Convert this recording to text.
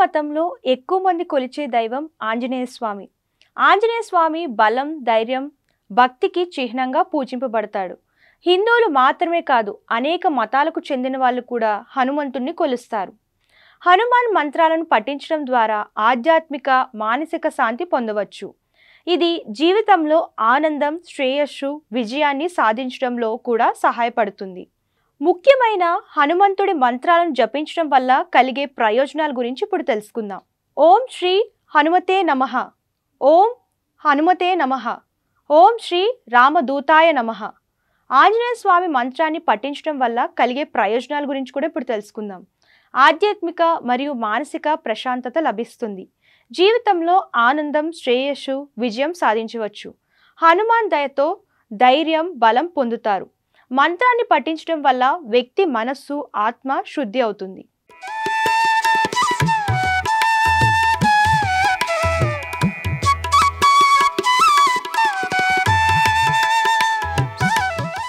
మతంలో ఎక్కువ మంది కొలిచే దైవం ఆంజనేయ స్వామి. ఆంజనేయ స్వామి బలం, ధైర్యం, భక్తికి చిహ్నంగా పూజింపబడతాడు. హిందువులు మాత్రమే కాదు, అనేక మతాలకు చెందిన వాళ్ళు కూడా హనుమంతుణ్ణి కొలుస్తారు. హనుమాన్ మంత్రాలను పఠించడం ద్వారా ఆధ్యాత్మిక, మానసిక శాంతి పొందవచ్చు. ఇది జీవితంలో ఆనందం, శ్రేయస్సు, విజయాన్ని సాధించడంలో కూడా సహాయపడుతుంది. ముఖ్యమైన హనుమంతుడి మంత్రాలను జపించడం వల్ల కలిగే ప్రయోజనాల గురించి ఇప్పుడు తెలుసుకుందాం. ఓం శ్రీ హనుమతే నమః. ఓం హనుమతే నమః. ఓం శ్రీ రామదూతాయ నమః. ఆంజనేయ స్వామి మంత్రాన్ని పఠించడం వల్ల కలిగే ప్రయోజనాల గురించి కూడా ఇప్పుడు తెలుసుకుందాం. ఆధ్యాత్మిక మరియు మానసిక ప్రశాంతత లభిస్తుంది. జీవితంలో ఆనందం, శ్రేయస్సు, విజయం సాధించవచ్చు. హనుమాన్ దయతో ధైర్యం, బలం పొందుతారు. మంత్రాన్ని పఠించడం వల్ల వ్యక్తి మనస్సు, ఆత్మ శుద్ధి అవుతుంది.